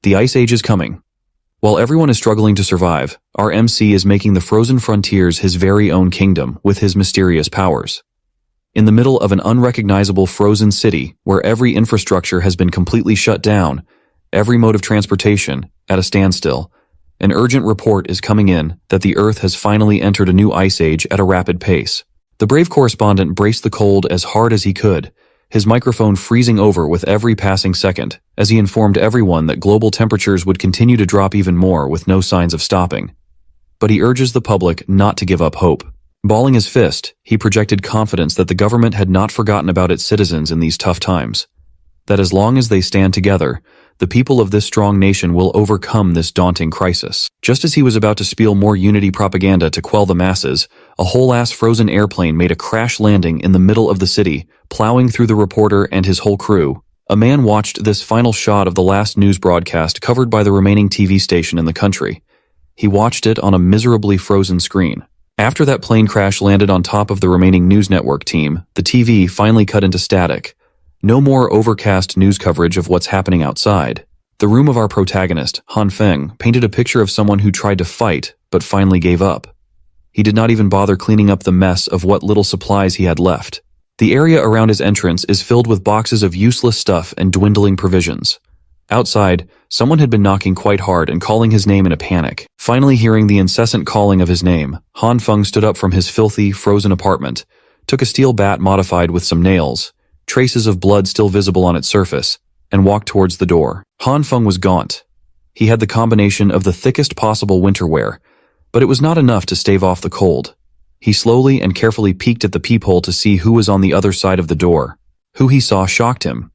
The Ice Age is coming. While everyone is struggling to survive, our MC is making the frozen frontiers his very own kingdom with his mysterious powers. In the middle of an unrecognizable frozen city where every infrastructure has been completely shut down, every mode of transportation at a standstill, an urgent report is coming in that the Earth has finally entered a new ice age at a rapid pace. The brave correspondent braced the cold as hard as he could, his microphone freezing over with every passing second, as he informed everyone that global temperatures would continue to drop even more with no signs of stopping. But he urges the public not to give up hope. Balling his fist, he projected confidence that the government had not forgotten about its citizens in these tough times. That as long as they stand together, the people of this strong nation will overcome this daunting crisis. Just as he was about to spiel more unity propaganda to quell the masses, a whole-ass frozen airplane made a crash landing in the middle of the city, plowing through the reporter and his whole crew. A man watched this final shot of the last news broadcast covered by the remaining TV station in the country. He watched it on a miserably frozen screen. After that plane crash landed on top of the remaining news network team, the TV finally cut into static. No more overcast news coverage of what's happening outside. The room of our protagonist, Han Feng, painted a picture of someone who tried to fight, but finally gave up. He did not even bother cleaning up the mess of what little supplies he had left. The area around his entrance is filled with boxes of useless stuff and dwindling provisions. Outside, someone had been knocking quite hard and calling his name in a panic. Finally hearing the incessant calling of his name, Han Feng stood up from his filthy, frozen apartment, took a steel bat modified with some nails, traces of blood still visible on its surface, and walked towards the door. Han Feng was gaunt. He had the combination of the thickest possible winter wear, but it was not enough to stave off the cold. He slowly and carefully peeked at the peephole to see who was on the other side of the door. Who he saw shocked him.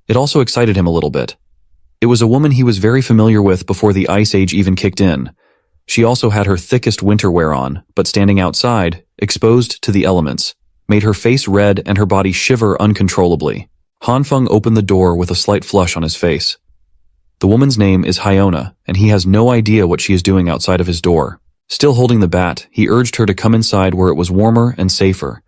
It also excited him a little bit. It was a woman he was very familiar with before the Ice Age even kicked in. She also had her thickest winter wear on, but standing outside, exposed to the elements, made her face red and her body shiver uncontrollably. Han Feng opened the door with a slight flush on his face. The woman's name is Hyona, and he has no idea what she is doing outside of his door. Still holding the bat, he urged her to come inside where it was warmer and safer.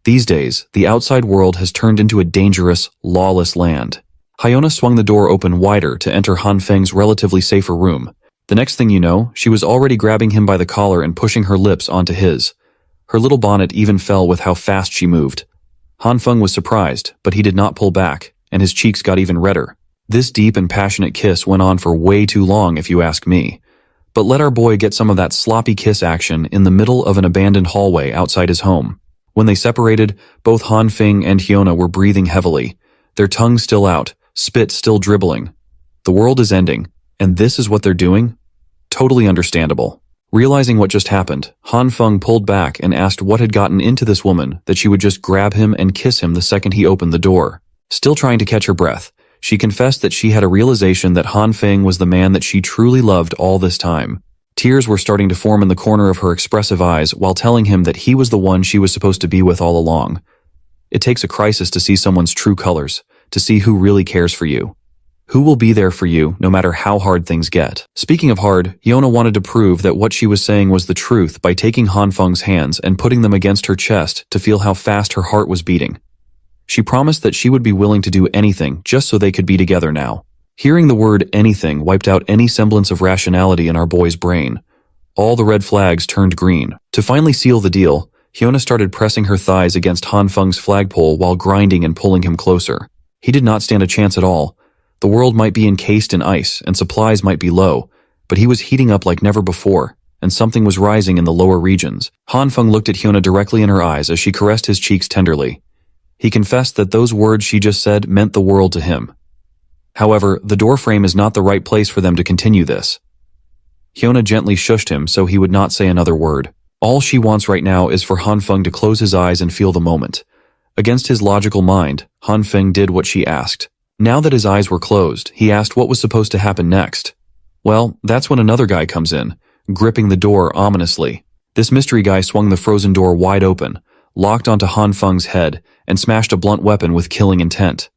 These days, the outside world has turned into a dangerous, lawless land. Hyona swung the door open wider to enter Han Feng's relatively safer room. The next thing you know, she was already grabbing him by the collar and pushing her lips onto his. Her little bonnet even fell with how fast she moved. Han Feng was surprised, but he did not pull back, and his cheeks got even redder. This deep and passionate kiss went on for way too long, if you ask me. But let our boy get some of that sloppy kiss action in the middle of an abandoned hallway outside his home. When they separated, both Han Feng and Hyona were breathing heavily, their tongues still out, spit still dribbling. The world is ending, and this is what they're doing? Totally understandable. Realizing what just happened, Han Feng pulled back and asked what had gotten into this woman that she would just grab him and kiss him the second he opened the door. Still trying to catch her breath, she confessed that she had a realization that Han Feng was the man that she truly loved all this time. Tears were starting to form in the corner of her expressive eyes while telling him that he was the one she was supposed to be with all along. It takes a crisis to see someone's true colors, to see who really cares for you. Who will be there for you no matter how hard things get. Speaking of hard, Hyona wanted to prove that what she was saying was the truth by taking Han Feng's hands and putting them against her chest to feel how fast her heart was beating. She promised that she would be willing to do anything just so they could be together now. Hearing the word anything wiped out any semblance of rationality in our boy's brain. All the red flags turned green. To finally seal the deal, Hyona started pressing her thighs against Han Feng's flagpole while grinding and pulling him closer. He did not stand a chance at all. The world might be encased in ice and supplies might be low, but he was heating up like never before, and something was rising in the lower regions. Han Feng looked at Hyona directly in her eyes as she caressed his cheeks tenderly. He confessed that those words she just said meant the world to him. However, the doorframe is not the right place for them to continue this. Hyona gently shushed him so he would not say another word. All she wants right now is for Han Feng to close his eyes and feel the moment. Against his logical mind, Han Feng did what she asked. Now that his eyes were closed, he asked what was supposed to happen next. Well, that's when another guy comes in, gripping the door ominously. This mystery guy swung the frozen door wide open, locked onto Han Feng's head, and smashed a blunt weapon with killing intent.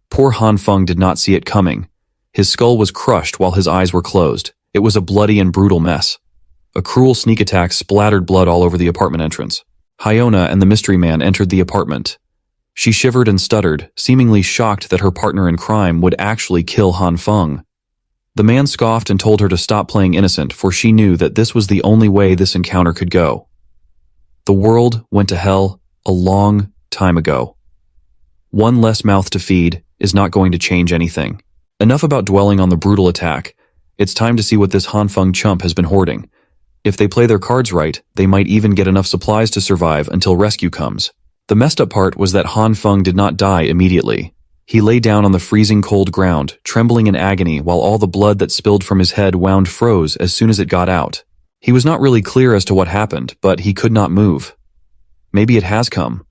Poor Han Feng did not see it coming. His skull was crushed while his eyes were closed. It was a bloody and brutal mess. A cruel sneak attack splattered blood all over the apartment entrance. Hyona and the mystery man entered the apartment. She shivered and stuttered, seemingly shocked that her partner in crime would actually kill Han Feng. The man scoffed and told her to stop playing innocent, for she knew that this was the only way this encounter could go. The world went to hell a long time ago. One less mouth to feed is not going to change anything. Enough about dwelling on the brutal attack. It's time to see what this Hanfeng chump has been hoarding. If they play their cards right, they might even get enough supplies to survive until rescue comes. The messed up part was that Hanfeng did not die immediately. He lay down on the freezing cold ground, trembling in agony while all the blood that spilled from his head wound froze as soon as it got out. He was not really clear as to what happened, but he could not move. Maybe it has come.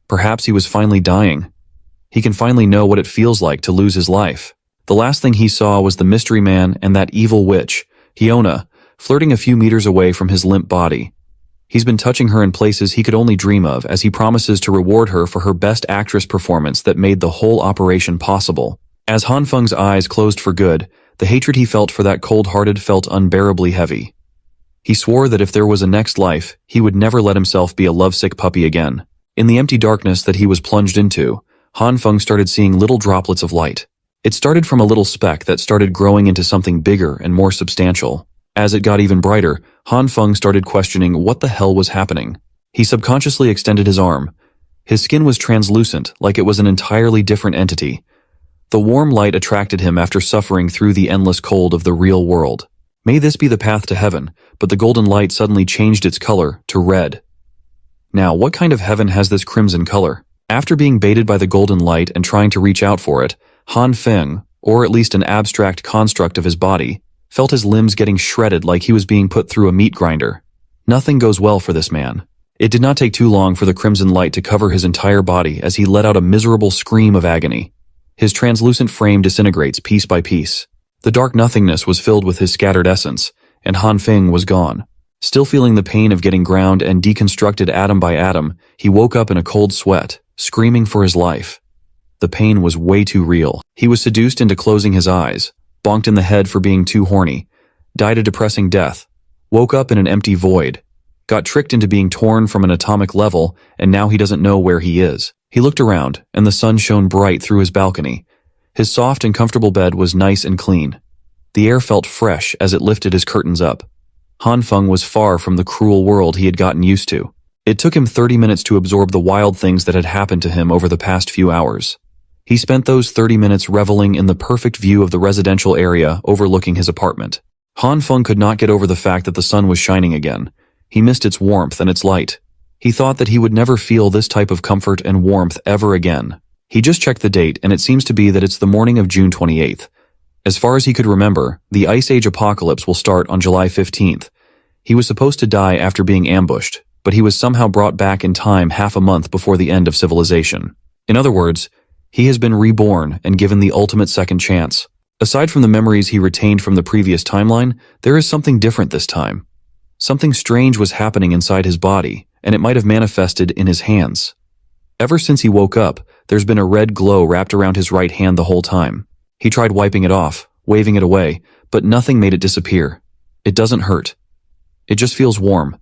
Perhaps he was finally dying. He can finally know what it feels like to lose his life. The last thing he saw was the mystery man and that evil witch, Hiona, flirting a few meters away from his limp body. He's been touching her in places he could only dream of as he promises to reward her for her best actress performance that made the whole operation possible. As Hanfeng's eyes closed for good, the hatred he felt for that cold-hearted felt unbearably heavy. He swore that if there was a next life, he would never let himself be a lovesick puppy again. In the empty darkness that he was plunged into, Hanfeng started seeing little droplets of light. It started from a little speck that started growing into something bigger and more substantial. As it got even brighter, Hanfeng started questioning what the hell was happening. He subconsciously extended his arm. His skin was translucent, like it was an entirely different entity. The warm light attracted him after suffering through the endless cold of the real world. May this be the path to heaven, but the golden light suddenly changed its color to red. Now, what kind of heaven has this crimson color? After being baited by the golden light and trying to reach out for it, Hanfeng, or at least an abstract construct of his body, felt his limbs getting shredded like he was being put through a meat grinder. Nothing goes well for this man. It did not take too long for the crimson light to cover his entire body as he let out a miserable scream of agony. His translucent frame disintegrates piece by piece. The dark nothingness was filled with his scattered essence, and Hanfeng was gone. Still feeling the pain of getting ground and deconstructed atom by atom, he woke up in a cold sweat, screaming for his life. The pain was way too real. He was seduced into closing his eyes, bonked in the head for being too horny, died a depressing death, woke up in an empty void, got tricked into being torn from an atomic level, and now he doesn't know where he is. He looked around, and the sun shone bright through his balcony. His soft and comfortable bed was nice and clean. The air felt fresh as it lifted his curtains up. Hanfeng was far from the cruel world he had gotten used to. It took him 30 minutes to absorb the wild things that had happened to him over the past few hours. He spent those 30 minutes reveling in the perfect view of the residential area overlooking his apartment. Hanfeng could not get over the fact that the sun was shining again. He missed its warmth and its light. He thought that he would never feel this type of comfort and warmth ever again. He just checked the date, and it seems to be that it's the morning of June 28th. As far as he could remember, the Ice Age apocalypse will start on July 15th. He was supposed to die after being ambushed, but he was somehow brought back in time half a month before the end of civilization. In other words, he has been reborn and given the ultimate second chance. Aside from the memories he retained from the previous timeline, there is something different this time. Something strange was happening inside his body, and it might have manifested in his hands. Ever since he woke up, there's been a red glow wrapped around his right hand the whole time. He tried wiping it off, waving it away, but nothing made it disappear. It doesn't hurt. It just feels warm.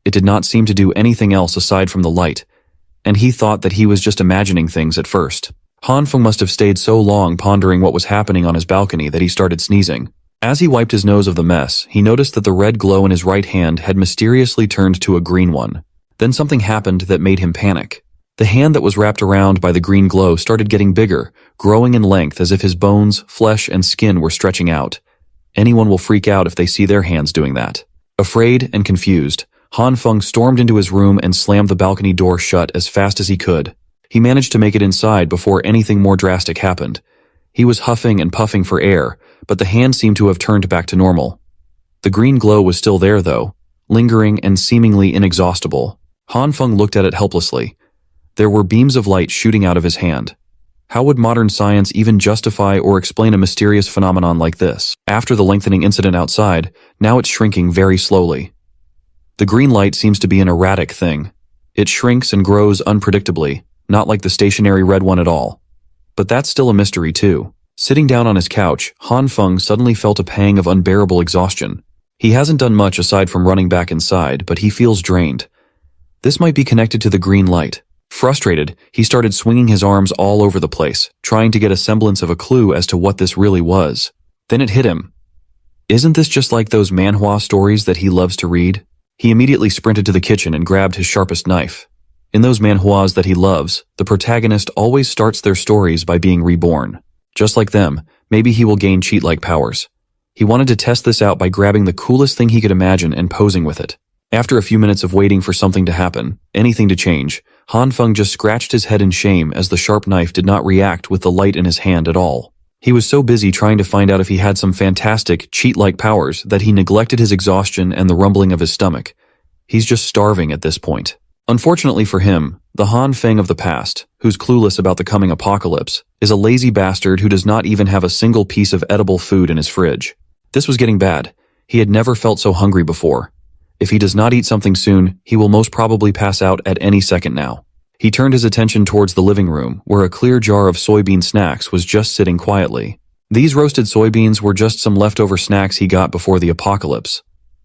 It did not seem to do anything else aside from the light, and he thought that he was just imagining things at first. Hanfeng must have stayed so long pondering what was happening on his balcony that he started sneezing. As he wiped his nose of the mess, he noticed that the red glow in his right hand had mysteriously turned to a green one. Then something happened that made him panic. The hand that was wrapped around by the green glow started getting bigger, growing in length as if his bones, flesh, and skin were stretching out. Anyone will freak out if they see their hands doing that. Afraid and confused, Hanfeng stormed into his room and slammed the balcony door shut as fast as he could. He managed to make it inside before anything more drastic happened. He was huffing and puffing for air, but the hand seemed to have turned back to normal. The green glow was still there, though, lingering and seemingly inexhaustible. Hanfeng looked at it helplessly. There were beams of light shooting out of his hand. How would modern science even justify or explain a mysterious phenomenon like this? After the lengthening incident outside, now it's shrinking very slowly. The green light seems to be an erratic thing. It shrinks and grows unpredictably, not like the stationary red one at all. But that's still a mystery too. Sitting down on his couch, Hanfeng suddenly felt a pang of unbearable exhaustion. He hasn't done much aside from running back inside, but he feels drained. This might be connected to the green light. Frustrated, he started swinging his arms all over the place, trying to get a semblance of a clue as to what this really was. Then it hit him. Isn't this just like those manhwa stories that he loves to read? He immediately sprinted to the kitchen and grabbed his sharpest knife. In those manhwas that he loves, the protagonist always starts their stories by being reborn. Just like them, maybe he will gain cheat-like powers. He wanted to test this out by grabbing the coolest thing he could imagine and posing with it. After a few minutes of waiting for something to happen, anything to change, Han Feng just scratched his head in shame as the sharp knife did not react with the light in his hand at all. He was so busy trying to find out if he had some fantastic, cheat-like powers that he neglected his exhaustion and the rumbling of his stomach. He's just starving at this point. Unfortunately for him, the Han Feng of the past, who's clueless about the coming apocalypse, is a lazy bastard who does not even have a single piece of edible food in his fridge. This was getting bad. He had never felt so hungry before. If he does not eat something soon, he will most probably pass out at any second now. He turned his attention towards the living room, where a clear jar of soybean snacks was just sitting quietly. These roasted soybeans were just some leftover snacks he got before the apocalypse.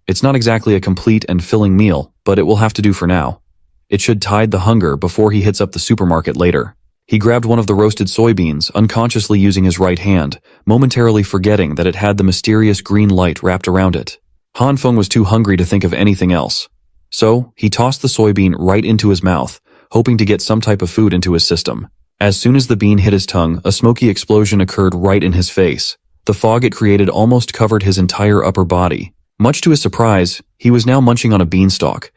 It's not exactly a complete and filling meal, but it will have to do for now. It should tide the hunger before he hits up the supermarket later. He grabbed one of the roasted soybeans, unconsciously using his right hand, momentarily forgetting that it had the mysterious green light wrapped around it. Han Feng was too hungry to think of anything else. So, he tossed the soybean right into his mouth, hoping to get some type of food into his system. As soon as the bean hit his tongue, a smoky explosion occurred right in his face. The fog it created almost covered his entire upper body. Much to his surprise, he was now munching on a beanstalk.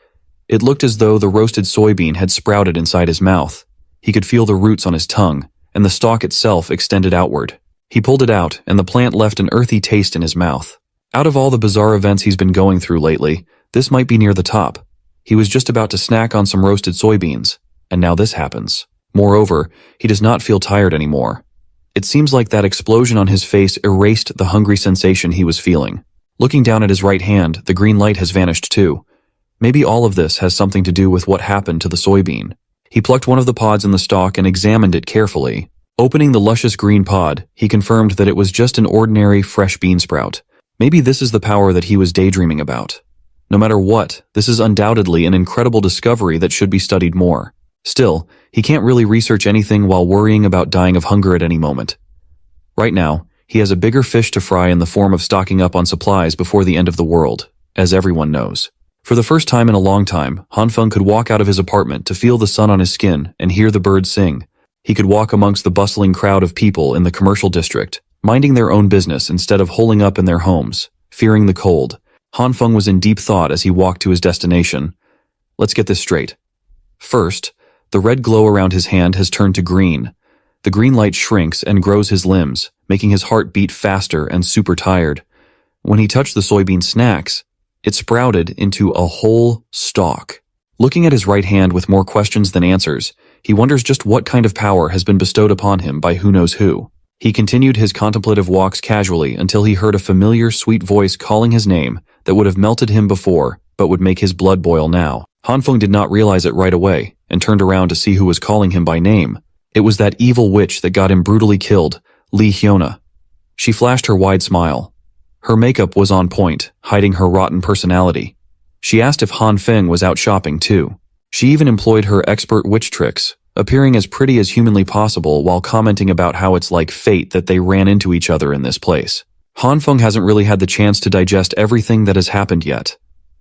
It looked as though the roasted soybean had sprouted inside his mouth. He could feel the roots on his tongue, and the stalk itself extended outward. He pulled it out, and the plant left an earthy taste in his mouth. Out of all the bizarre events he's been going through lately, this might be near the top. He was just about to snack on some roasted soybeans, and now this happens. Moreover, he does not feel tired anymore. It seems like that explosion on his face erased the hungry sensation he was feeling. Looking down at his right hand, the green light has vanished too. Maybe all of this has something to do with what happened to the soybean. He plucked one of the pods in the stalk and examined it carefully. Opening the luscious green pod, he confirmed that it was just an ordinary fresh bean sprout. Maybe this is the power that he was daydreaming about. No matter what, this is undoubtedly an incredible discovery that should be studied more. Still, he can't really research anything while worrying about dying of hunger at any moment. Right now, he has a bigger fish to fry in the form of stocking up on supplies before the end of the world, as everyone knows. For the first time in a long time, Han Feng could walk out of his apartment to feel the sun on his skin and hear the birds sing. He could walk amongst the bustling crowd of people in the commercial district, minding their own business instead of holing up in their homes, fearing the cold. Han Feng was in deep thought as he walked to his destination. Let's get this straight. First, the red glow around his hand has turned to green. The green light shrinks and grows his limbs, making his heart beat faster and super tired. When he touched the soybean snacks, it sprouted into a whole stalk. Looking at his right hand with more questions than answers, he wonders just what kind of power has been bestowed upon him by who knows who. He continued his contemplative walks casually until he heard a familiar, sweet voice calling his name that would have melted him before, but would make his blood boil now. Han Feng did not realize it right away, and turned around to see who was calling him by name. It was that evil witch that got him brutally killed, Li Hyona. She flashed her wide smile. Her makeup was on point, hiding her rotten personality. She asked if Han Feng was out shopping too. She even employed her expert witch tricks, appearing as pretty as humanly possible while commenting about how it's like fate that they ran into each other in this place. Han Feng hasn't really had the chance to digest everything that has happened yet.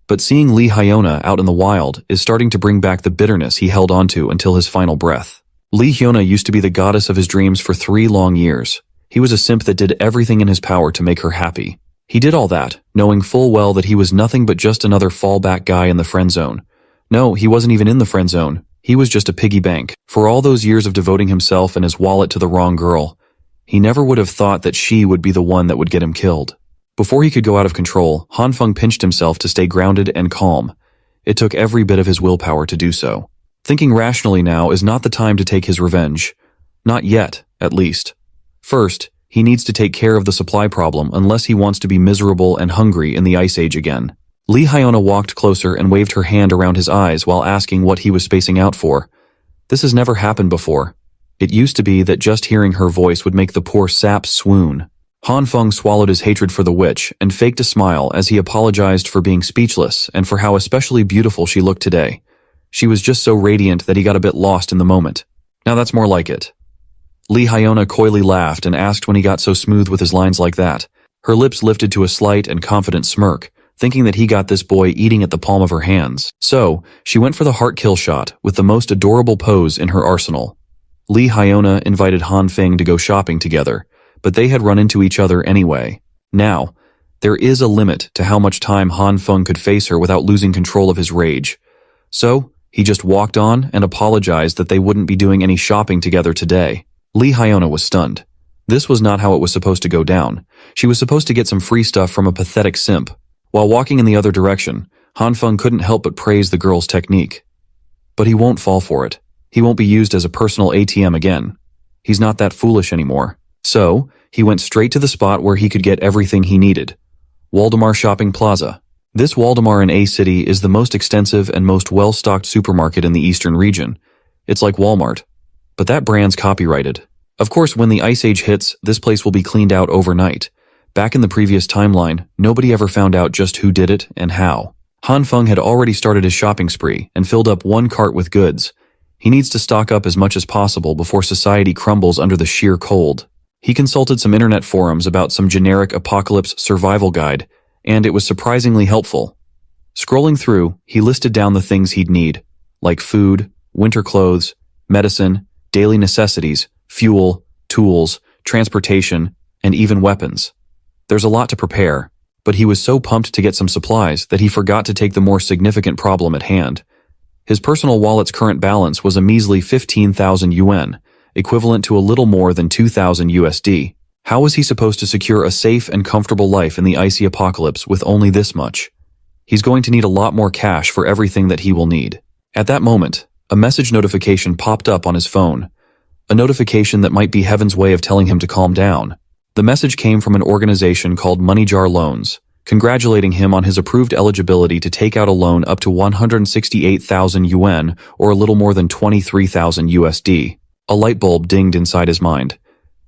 But seeing Li Hyona out in the wild is starting to bring back the bitterness he held onto until his final breath. Li Hyona used to be the goddess of his dreams for 3 long years. He was a simp that did everything in his power to make her happy. He did all that, knowing full well that he was nothing but just another fallback guy in the friend zone. No, he wasn't even in the friend zone. He was just a piggy bank. For all those years of devoting himself and his wallet to the wrong girl, he never would have thought that she would be the one that would get him killed. Before he could go out of control, Han Feng pinched himself to stay grounded and calm. It took every bit of his willpower to do so. Thinking rationally now is not the time to take his revenge. Not yet, at least. First, he needs to take care of the supply problem unless he wants to be miserable and hungry in the Ice Age again. Li Hyona walked closer and waved her hand around his eyes while asking what he was spacing out for. This has never happened before. It used to be that just hearing her voice would make the poor sap swoon. Han Feng swallowed his hatred for the witch and faked a smile as he apologized for being speechless and for how especially beautiful she looked today. She was just so radiant that he got a bit lost in the moment. Now that's more like it. Li Hyona coyly laughed and asked when he got so smooth with his lines like that. Her lips lifted to a slight and confident smirk, thinking that he got this boy eating at the palm of her hands. So, she went for the heart kill shot with the most adorable pose in her arsenal. Lee Hyona invited Han Feng to go shopping together, but they had run into each other anyway. Now, there is a limit to how much time Han Feng could face her without losing control of his rage. So, he just walked on and apologized that they wouldn't be doing any shopping together today. Lee Hyona was stunned. This was not how it was supposed to go down. She was supposed to get some free stuff from a pathetic simp. While walking in the other direction, Han Feng couldn't help but praise the girl's technique. But he won't fall for it. He won't be used as a personal ATM again. He's not that foolish anymore. So, he went straight to the spot where he could get everything he needed. Waldemar Shopping Plaza. This Waldemar in A City is the most extensive and most well-stocked supermarket in the eastern region. It's like Walmart. But that brand's copyrighted. Of course, when the Ice Age hits, this place will be cleaned out overnight. Back in the previous timeline, nobody ever found out just who did it and how. Han Feng had already started his shopping spree and filled up one cart with goods. He needs to stock up as much as possible before society crumbles under the sheer cold. He consulted some internet forums about some generic apocalypse survival guide, and it was surprisingly helpful. Scrolling through, he listed down the things he'd need, like food, winter clothes, medicine, daily necessities, fuel, tools, transportation, and even weapons. There's a lot to prepare, but he was so pumped to get some supplies that he forgot to take the more significant problem at hand. His personal wallet's current balance was a measly 15,000 yuan, equivalent to a little more than 2,000 USD. How was he supposed to secure a safe and comfortable life in the icy apocalypse with only this much? He's going to need a lot more cash for everything that he will need. At that moment, a message notification popped up on his phone. A notification that might be heaven's way of telling him to calm down. The message came from an organization called Money Jar Loans, congratulating him on his approved eligibility to take out a loan up to 168,000 yuan, or a little more than 23,000 USD. A light bulb dinged inside his mind.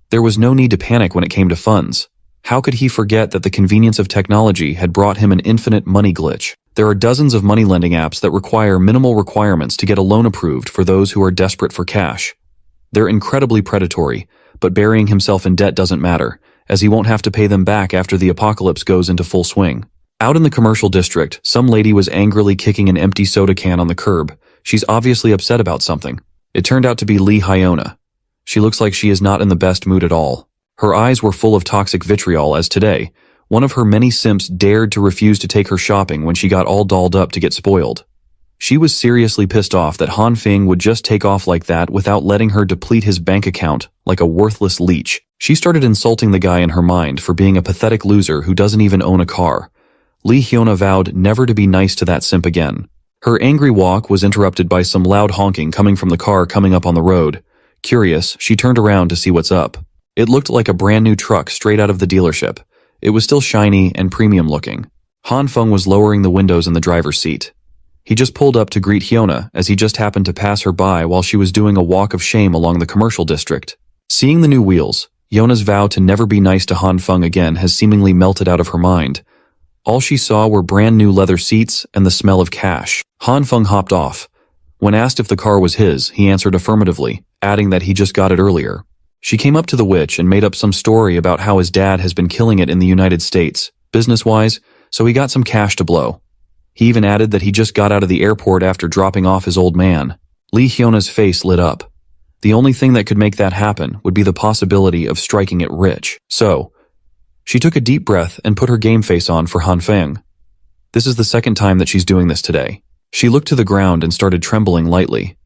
There was no need to panic when it came to funds. How could he forget that the convenience of technology had brought him an infinite money glitch? There are dozens of money lending apps that require minimal requirements to get a loan approved for those who are desperate for cash. They're incredibly predatory, but burying himself in debt doesn't matter, as he won't have to pay them back after the apocalypse goes into full swing. Out in the commercial district, some lady was angrily kicking an empty soda can on the curb. She's obviously upset about something. It turned out to be Lee Hyona. She looks like she is not in the best mood at all. Her eyes were full of toxic vitriol as today, one of her many simps dared to refuse to take her shopping when she got all dolled up to get spoiled. She was seriously pissed off that Han Feng would just take off like that without letting her deplete his bank account like a worthless leech. She started insulting the guy in her mind for being a pathetic loser who doesn't even own a car. Lee Hyona vowed never to be nice to that simp again. Her angry walk was interrupted by some loud honking coming from the car coming up on the road. Curious, she turned around to see what's up. It looked like a brand new truck straight out of the dealership. It was still shiny and premium looking. Han Feng was lowering the windows in the driver's seat. He just pulled up to greet Hyona as he just happened to pass her by while she was doing a walk of shame along the commercial district. Seeing the new wheels, Hyona's vow to never be nice to Han Feng again has seemingly melted out of her mind. All she saw were brand new leather seats and the smell of cash. Han Feng hopped off. When asked if the car was his, he answered affirmatively, adding that he just got it earlier. She came up to the witch and made up some story about how his dad has been killing it in the United States, business-wise, so he got some cash to blow. He even added that he just got out of the airport after dropping off his old man. Lee Hyona's face lit up. The only thing that could make that happen would be the possibility of striking it rich. So, she took a deep breath and put her game face on for Han Feng. This is the second time that she's doing this today. She looked to the ground and started trembling lightly.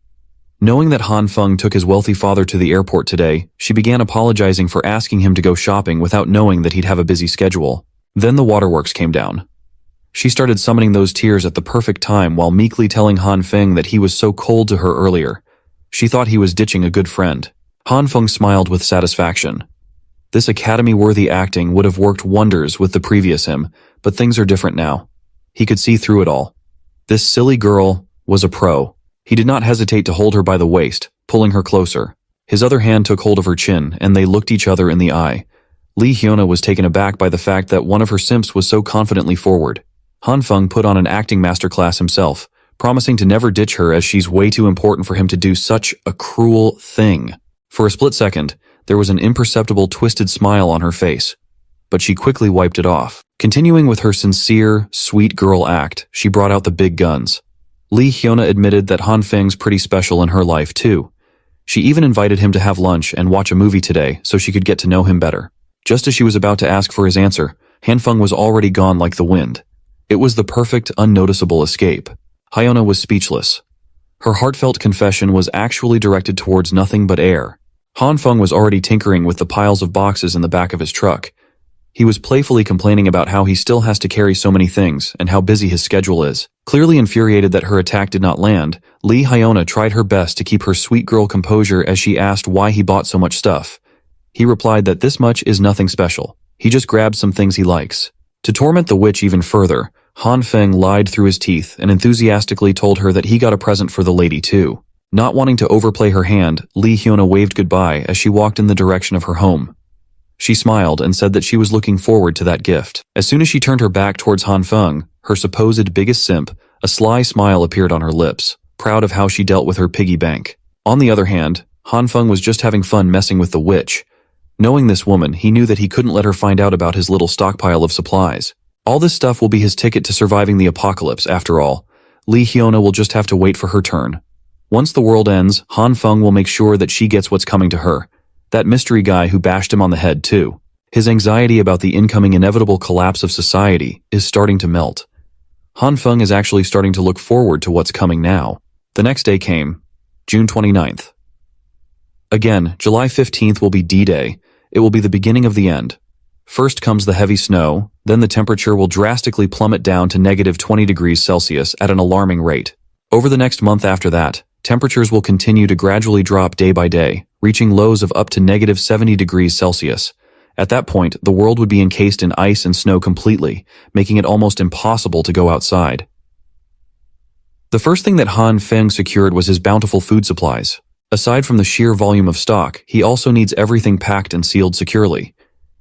Knowing that Han Feng took his wealthy father to the airport today, she began apologizing for asking him to go shopping without knowing that he'd have a busy schedule. Then the waterworks came down. She started summoning those tears at the perfect time while meekly telling Han Feng that he was so cold to her earlier. She thought he was ditching a good friend. Han Feng smiled with satisfaction. This Academy-worthy acting would have worked wonders with the previous him, but things are different now. He could see through it all. This silly girl was a pro. He did not hesitate to hold her by the waist, pulling her closer. His other hand took hold of her chin, and they looked each other in the eye. Lee Hyona was taken aback by the fact that one of her simps was so confidently forward. Han Feng put on an acting masterclass himself, promising to never ditch her as she's way too important for him to do such a cruel thing. For a split second, there was an imperceptible twisted smile on her face. but she quickly wiped it off. Continuing with her sincere, sweet girl act, she brought out the big guns. Lee Hyuna admitted that Han Feng's pretty special in her life too. She even invited him to have lunch and watch a movie today so she could get to know him better. Just as she was about to ask for his answer, Han Feng was already gone like the wind. It was the perfect, unnoticeable escape. Hyuna was speechless. Her heartfelt confession was actually directed towards nothing but air. Han Feng was already tinkering with the piles of boxes in the back of his truck. He was playfully complaining about how he still has to carry so many things and how busy his schedule is. Clearly infuriated that her attack did not land, Lee Hyuna tried her best to keep her sweet girl composure as she asked why he bought so much stuff. He replied that this much is nothing special. He just grabbed some things he likes. To torment the witch even further, Han Feng lied through his teeth and enthusiastically told her that he got a present for the lady too. Not wanting to overplay her hand, Lee Hyuna waved goodbye as she walked in the direction of her home. She smiled and said that she was looking forward to that gift. As soon as she turned her back towards Han Feng, her supposed biggest simp, a sly smile appeared on her lips, proud of how she dealt with her piggy bank. On the other hand, Han Feng was just having fun messing with the witch. Knowing this woman, he knew that he couldn't let her find out about his little stockpile of supplies. All this stuff will be his ticket to surviving the apocalypse, after all. Lee Hyuna will just have to wait for her turn. Once the world ends, Han Feng will make sure that she gets what's coming to her. That mystery guy who bashed him on the head too. His anxiety about the incoming inevitable collapse of society is starting to melt. Han Feng is actually starting to look forward to what's coming now. The next day came, June 29th. Again, July 15th will be D-Day. It will be the beginning of the end. First comes the heavy snow, then the temperature will drastically plummet down to -20 degrees Celsius at an alarming rate. Over the next month after that, temperatures will continue to gradually drop day by day, reaching lows of up to -70 degrees Celsius. At that point, the world would be encased in ice and snow completely, making it almost impossible to go outside. The first thing that Han Feng secured was his bountiful food supplies. Aside from the sheer volume of stock, he also needs everything packed and sealed securely.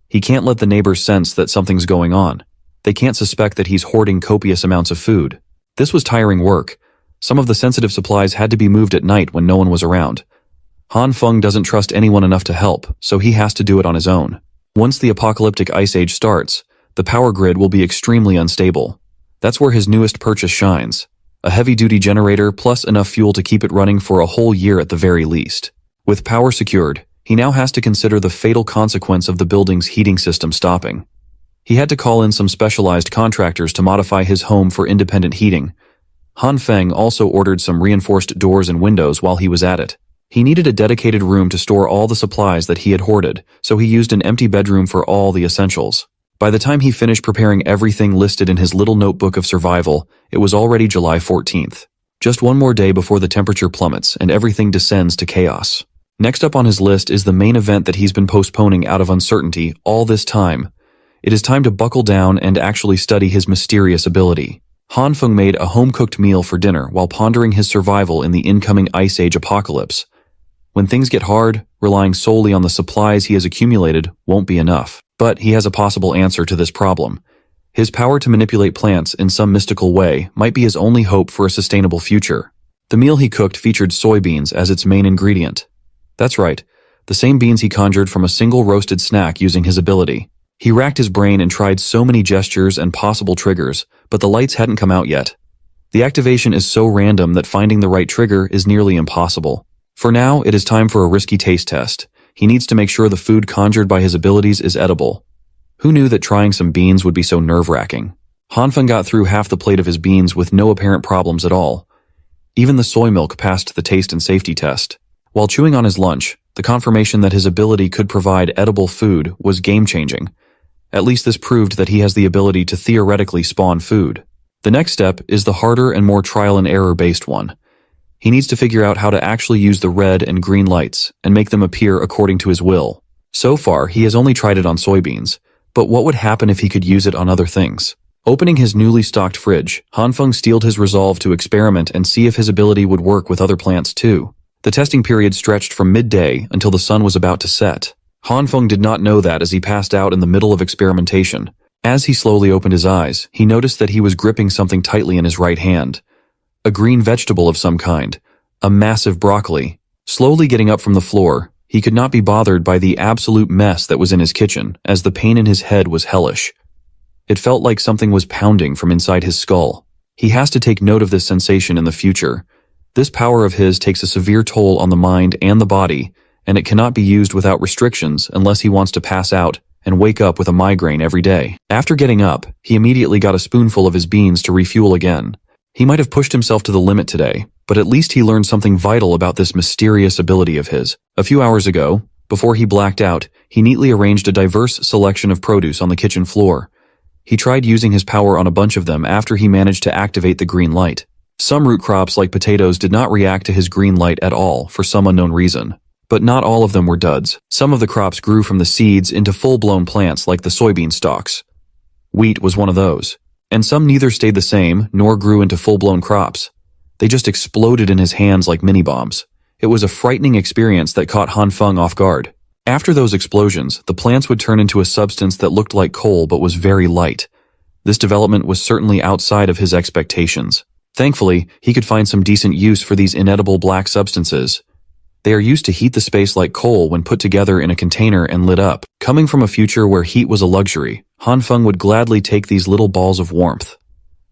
He can't let the neighbors sense that something's going on. They can't suspect that he's hoarding copious amounts of food. This was tiring work. Some of the sensitive supplies had to be moved at night when no one was around. Han Feng doesn't trust anyone enough to help, so he has to do it on his own. Once the apocalyptic ice age starts, the power grid will be extremely unstable. That's where his newest purchase shines. A heavy-duty generator plus enough fuel to keep it running for a whole year at the very least. With power secured, he now has to consider the fatal consequence of the building's heating system stopping. He had to call in some specialized contractors to modify his home for independent heating. Han Feng also ordered some reinforced doors and windows while he was at it. He needed a dedicated room to store all the supplies that he had hoarded, so he used an empty bedroom for all the essentials. By the time he finished preparing everything listed in his little notebook of survival, it was already July 14th. Just one more day before the temperature plummets and everything descends to chaos. Next up on his list is the main event that he's been postponing out of uncertainty all this time. It is time to buckle down and actually study his mysterious ability. Han Feng made a home-cooked meal for dinner while pondering his survival in the incoming Ice Age apocalypse. When things get hard, relying solely on the supplies he has accumulated won't be enough. But he has a possible answer to this problem. His power to manipulate plants in some mystical way might be his only hope for a sustainable future. The meal he cooked featured soybeans as its main ingredient. That's right, the same beans he conjured from a single roasted snack using his ability. He racked his brain and tried so many gestures and possible triggers, but the lights hadn't come out yet. The activation is so random that finding the right trigger is nearly impossible. For now, it is time for a risky taste test. He needs to make sure the food conjured by his abilities is edible. Who knew that trying some beans would be so nerve-wracking? Han Feng got through half the plate of his beans with no apparent problems at all. Even the soy milk passed the taste and safety test. While chewing on his lunch, the confirmation that his ability could provide edible food was game-changing. At least this proved that he has the ability to theoretically spawn food. The next step is the harder and more trial-and-error-based one. He needs to figure out how to actually use the red and green lights and make them appear according to his will. So far, he has only tried it on soybeans, but what would happen if he could use it on other things? Opening his newly stocked fridge, Han Feng steeled his resolve to experiment and see if his ability would work with other plants too. The testing period stretched from midday until the sun was about to set. Han Feng did not know that as he passed out in the middle of experimentation. As he slowly opened his eyes, he noticed that he was gripping something tightly in his right hand. A green vegetable of some kind, a massive broccoli. Slowly getting up from the floor, He could not be bothered by the absolute mess that was in his kitchen, as the pain in his head was hellish. It felt like something was pounding from inside his skull. He has to take note of this sensation in the future. This power of his takes a severe toll on the mind and the body, and it cannot be used without restrictions unless he wants to pass out and wake up with a migraine every day. After getting up, he immediately got a spoonful of his beans to refuel again. He might have pushed himself to the limit today, but at least he learned something vital about this mysterious ability of his. A few hours ago, before he blacked out, he neatly arranged a diverse selection of produce on the kitchen floor. He tried using his power on a bunch of them after he managed to activate the green light. Some root crops like potatoes did not react to his green light at all for some unknown reason. But not all of them were duds. Some of the crops grew from the seeds into full-blown plants like the soybean stalks. Wheat was one of those. And some neither stayed the same nor grew into full-blown crops. They just exploded in his hands like mini-bombs. It was a frightening experience that caught Han Feng off guard. After those explosions, the plants would turn into a substance that looked like coal but was very light. This development was certainly outside of his expectations. Thankfully, he could find some decent use for these inedible black substances. They are used to heat the space like coal when put together in a container and lit up. Coming from a future where heat was a luxury, Han Feng would gladly take these little balls of warmth.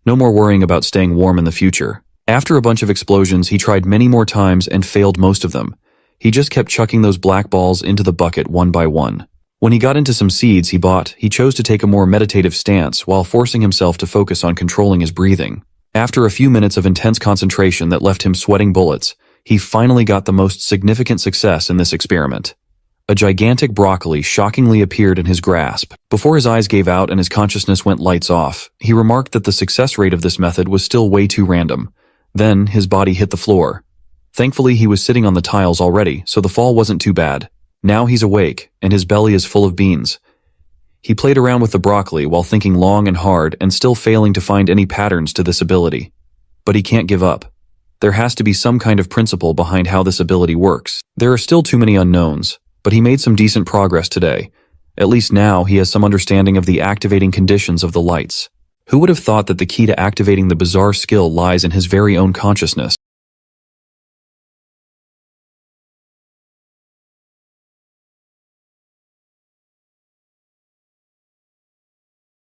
No more worrying about staying warm in the future. After a bunch of explosions, he tried many more times and failed most of them. He just kept chucking those black balls into the bucket one by one. When he got into some seeds he bought, he chose to take a more meditative stance while forcing himself to focus on controlling his breathing. After a few minutes of intense concentration that left him sweating bullets, he finally got the most significant success in this experiment. A gigantic broccoli shockingly appeared in his grasp. Before his eyes gave out and his consciousness went lights off, he remarked that the success rate of this method was still way too random. Then his body hit the floor. Thankfully, he was sitting on the tiles already, so the fall wasn't too bad. Now he's awake, and his belly is full of beans. He played around with the broccoli while thinking long and hard and still failing to find any patterns to this ability. But he can't give up. There has to be some kind of principle behind how this ability works. There are still too many unknowns, but he made some decent progress today. At least now he has some understanding of the activating conditions of the lights. Who would have thought that the key to activating the bizarre skill lies in his very own consciousness?